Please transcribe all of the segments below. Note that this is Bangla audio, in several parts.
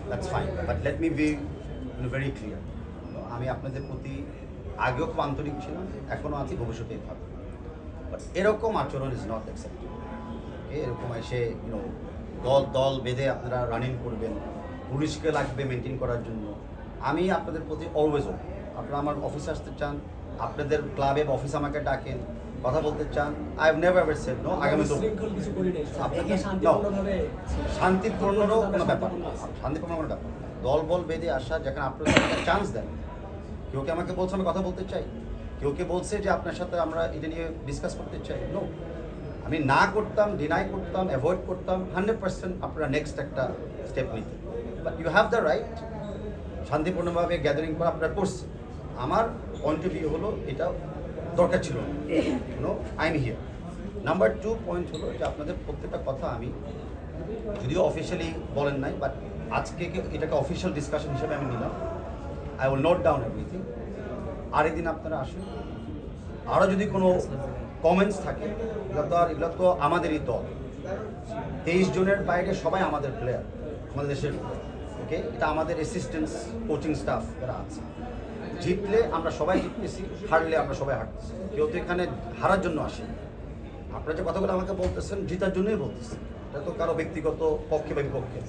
That's fine, but let me be very clear. আমি আপনাদের প্রতি আগেও খুব আন্তরিক ছিলাম, এখনও আছি, ভবিষ্যতেই থাকবো। বাট এরকম আচরণ ইজ নট অ্যাকসেপ্টেবল। এরকম এসে দল বেঁধে আপনারা রানিং করবেন, পুলিশকে লাগবে মেনটেন করার জন্য। আমি আপনাদের প্রতি অলওয়েজ ওপেন। আপনারা আমার অফিসে আসতে চান, আপনাদের ক্লাবে বা অফিস আমাকে ডাকেন, কথা বলতে চান, I have never ever said no. আগামী তো শান্তিপূর্ণরও কোনো ব্যাপার না, শান্তিপূর্ণ কোনো ব্যাপার না। দল বল বেঁধে আসা, যেখানে আপনারা একটা চান্স দেন। কেউ কে আমাকে বলছে আমি কথা বলতে চাই, কেউ কে বলছে যে আপনার সাথে আমরা এটা নিয়ে ডিসকাস করতে চাই, নো। আমি না করতাম, ডিনাই করতাম, অ্যাভয়েড করতাম, 100% আপনারা নেক্সট একটা স্টেপ নিতেন। But you have the right শান্তিপূর্ণভাবে গ্যাদারিং করা, আপনারা করছেন। আমার পয়েন্ট অফ ভিউ হলো এটা দরকার ছিল না, I am here. Number 2 point হলো যে আপনাদের প্রত্যেকটা কথা আমি যদিও অফিসিয়ালি বলেন নাই, বাট আজকে এটাকে অফিসিয়াল ডিসকাশন হিসেবে আমি নিলাম। I will note down everything. আরেকদিন আপনারা আসুন, আরও যদি কোনো কমেন্টস থাকে, এগুলো তো আমাদেরই দল, 23 জনের বাইরে সবাই আমাদের প্লেয়ার, আমাদের দেশের। ওকে, এটা আমাদের অ্যাসিস্ট্যান্টস কোচিং স্টাফ যারা আছে। জিতলে আমরা সবাই জিততেছি, হারলে আমরা সবাই হারতেছি। কেউ তো এখানে হারার জন্য আসে। আপনারা যে কথাগুলো আমাকে বলতেছেন জিতার জন্যই বলতেছেন, এটা তো কারো ব্যক্তিগত পক্ষে বা বিপক্ষে।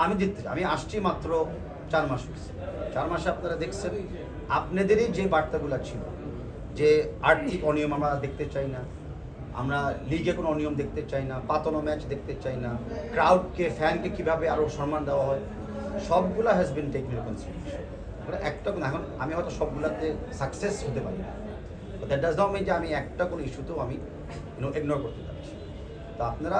আমি জিততে, আমি আসছি মাত্র 4 মাস হয়েছে। 4 মাসে আপনারা দেখছেন আপনাদেরই যে বার্তাগুলো ছিল যে আর্থিক অনিয়ম আমরা দেখতে চাই না, আমরা লিগে কোনো অনিয়ম দেখতে চাই না, পাতানো ম্যাচ দেখতে চাই না, ক্রাউডকে ফ্যানকে কীভাবে আরও সম্মান দেওয়া হয়, সবগুলা has been taken into consideration. একটা এখন আমি হয়তো সবগুলাতে সাকসেস হতে পারি না, দ্যাট ডাজ নট মিন যে আমি একটা কোনো ইস্যুতেও আমি ইগনোর করতে পারছি। তো আপনারা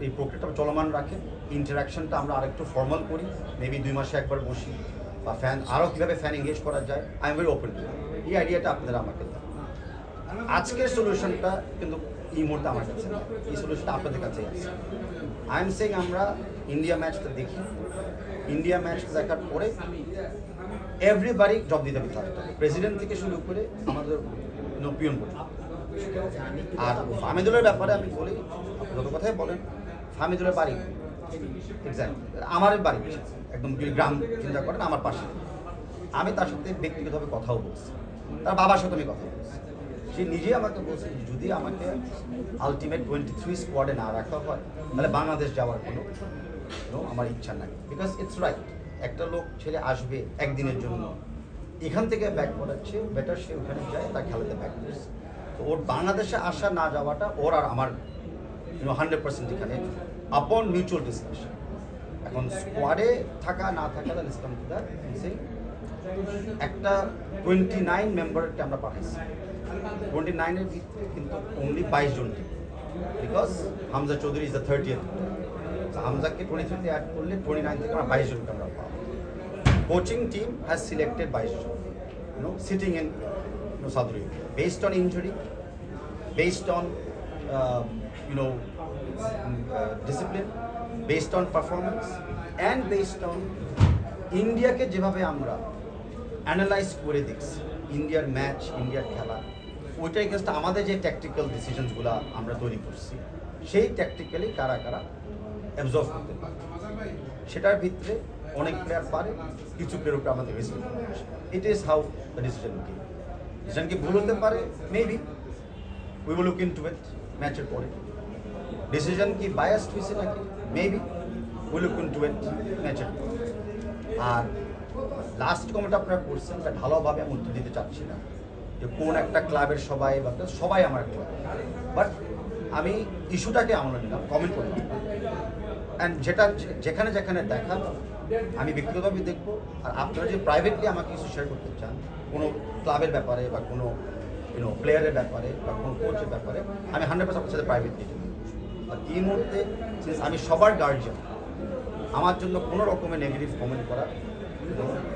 এই প্রক্রিয়াটা চলমান রাখেন, ইন্টারাকশনটা আমরা আরেকটু ফর্মাল করি, মেবি 2 মাসে একবার বসি, বা ফ্যান আরও কীভাবে ফ্যান এঙ্গেজ করা যায়, I am very open to. এই আইডিয়াটা আপনারা আমাকে দেন। আজকের সলিউশনটা কিন্তু এই মুহূর্তে আমার কাছে না, এই সলিউশনটা আপনাদের কাছেই আছে। আই এম সেইং আমরা ইন্ডিয়া ম্যাচটা দেখি, ইন্ডিয়া ম্যাচটা দেখার পরে এভরিবাডি জব দিতে হবে, প্রেসিডেন্ট থেকে শুরু করে আমাদের পিয়ন বলি। আর ফাহমিদুলের ব্যাপারে আমি বলি, যত কথাই বলেন, ফাহমিদুলের বাড়ি এক্স্যাক্টলি আমার বাড়ি, একদম গ্রাম চিন্তা করেন আমার পাশে। আমি তার সাথে ব্যক্তিগতভাবে কথাও বলছি, তার বাবার সাথে আমি কথা বলছি। সে নিজে আমাকে বলছে যদি আমাকে আলটিমেট 23 স্কোয়াডে না রাখা হয় তাহলে বাংলাদেশ যাওয়ার কোনো আমার ইচ্ছা নাই। বিকজ ইটস রাইট, একটা লোক ছেলে আসবে একদিনের জন্য, এখান থেকে ব্যাক করাচ্ছে, বেটার সে ওখানে যায়, তার খেলাতে ব্যাক করছে। তো ওর বাংলাদেশে আসা না যাওয়াটা ওর আর আমার 100% এখানে আপন মিউচুয়াল ডিসকাশন। এখন স্কোয়াডে থাকা না থাকা একটা 29 মেম্বারকে আমরা পাঠাইছি, 29-এর ভিতরে কিন্তু অনলি 22 জন team, because Hamza Chowdhury is the 30th। হামজাকে 23-তে অ্যাড করলে 29 থেকে আমরা 22 জনকে আমরা পাবো। কোচিং টিম হ্যাজ সিলেক্টেড 22 জন, sitting in Saudi Arabia, based on injury, based on discipline, based on performance, and based on ইন্ডিয়াকে যেভাবে আমরা অ্যানালাইজ করে দেখছি, ইন্ডিয়ার ম্যাচ, ইন্ডিয়ার খেলা, ওইটাই এগেনস্ট আমাদের যে ট্যাকটিক্যাল ডিসিশনসগুলো আমরা তৈরি করছি, সেই ট্যাকটিক্যালি কারা কারা অ্যাবজর্ভ করতে পারে, সেটার ভিতরে অনেক প্লেয়ার পারে, কিছু প্লেয়ার উপরে আমাদের রেসপেক্ট করে। It is how the decision making. Decision কি ভুল হতে পারে, maybe we will look into ইট ম্যাচের পরে। ডিসিশন কি বায়াসড হয়েছে নাকি, মেবি উইল লুক ইনটু ইট ম্যাচের পরে। আর লাস্ট কমেন্ট আপনারা করছেন, এটা ভালোভাবে আমি উত্তর দিতে চাচ্ছি না যে কোন একটা ক্লাবের সবাই বা সবাই আমার ক্লাব, বাট আমি ইস্যুটাকে আমলে নিলাম, কমেন্ট করলাম, অ্যান্ড যেটা যেখানে যেখানে দেখা আমি ব্যক্তিগতভাবে দেখবো। আর আপনারা যে প্রাইভেটলি আমাকে কিছু শেয়ার করতে চান কোনো ক্লাবের ব্যাপারে বা কোনো প্লেয়ারের ব্যাপারে বা কোনো কোচের ব্যাপারে, আমি 100% আপনার সাথে প্রাইভেটলি। আর এই মুহূর্তে আমি সবার গার্জিয়ান, আমার জন্য কোনো রকমের নেগেটিভ কমেন্ট করা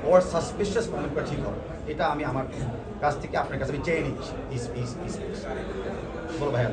ওর সাসপিশিয়াস কমেন্ট করা ঠিক হবে, এটা আমি আমার কাছ থেকে আপনার কাছে আমি চেয়ে নিচ্ছি। বলো ভাইয়া।